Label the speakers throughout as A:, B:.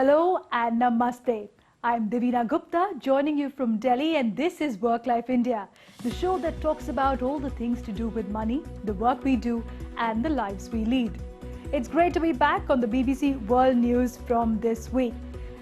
A: Hello and Namaste. I'm DEVINA GUPTA joining you from Delhi, and this is Work-Life India, the show that talks about all the things to do with money, the work we do and the lives we lead. It's great to be back on the BBC World News from this week.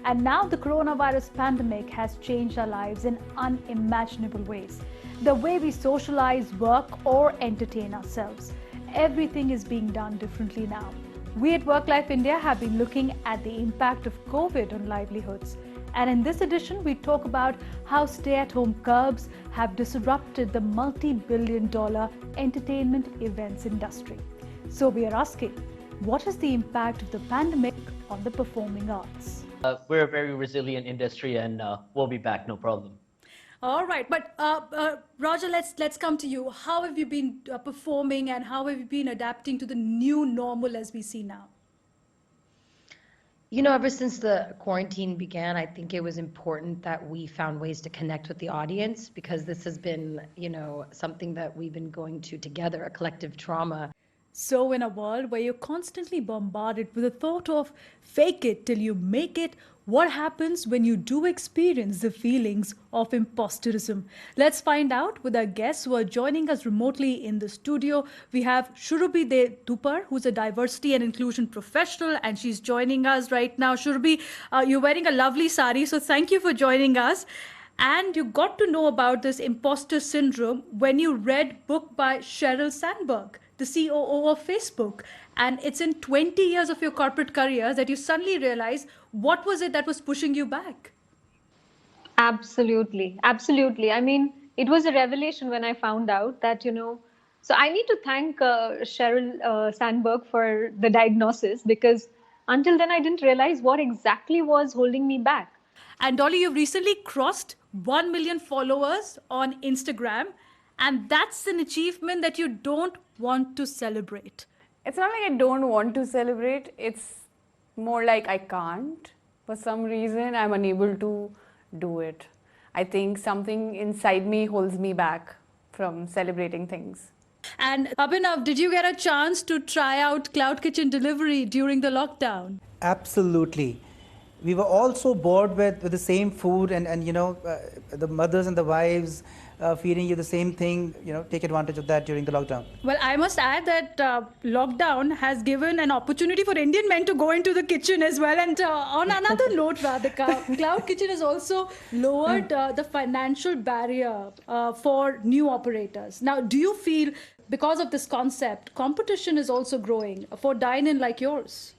A: And now the coronavirus pandemic has changed our lives in unimaginable ways. The way we socialize, work or entertain ourselves. Everything is being done differently now. We at Work-Life India have been looking at the impact of COVID on livelihoods. And in this edition, we talk about how stay-at-home curbs have disrupted the multi-billion-dollar entertainment events industry. So we are asking, what is the impact of the pandemic on the performing arts?
B: We're a very resilient industry, and we'll be back, no problem.
A: All right, but Roger, let's come to you. How have you been performing, and how have you been adapting to the new normal as we see now?
C: You know, ever since the quarantine began, I think it was important that we found ways to connect with the audience, because this has been, something that we've been going to together, a collective trauma.
A: So in a world where you're constantly bombarded with the thought of fake it till you make it, what happens when you do experience the feelings of imposterism? Let's find out with our guests who are joining us remotely in the studio. We have Shurubhi Dupar, who's a diversity and inclusion professional, and she's joining us right now. Shurubhi, you're wearing a lovely sari, so thank you for joining us. And you got to know about this imposter syndrome when you read book by Sheryl Sandberg, the COO of Facebook. And it's in 20 years of your corporate career that you suddenly realize what was it that was pushing you back?
D: Absolutely. Absolutely. I mean, it was a revelation when I found out that, so I need to thank Sheryl Sandberg for the diagnosis, because until then I didn't realize what exactly was holding me back.
A: And Dolly, you've recently crossed 1 million followers on Instagram, and that's an achievement that you don't want to celebrate.
E: It's not like I don't want to celebrate, it's more like I can't. For some reason, I'm unable to do it. I think something inside me holds me back from celebrating things.
A: And Abhinav, did you get a chance to try out cloud kitchen delivery during the lockdown?
F: Absolutely. We were all so bored with the same food, and the mothers and the wives feeding you the same thing, take advantage of that during the lockdown.
A: Well, I must add that lockdown has given an opportunity for Indian men to go into the kitchen as well. And on another note, Radhika, cloud kitchen has also lowered the financial barrier for new operators. Now, do you feel because of this concept, competition is also growing for dine-in like yours?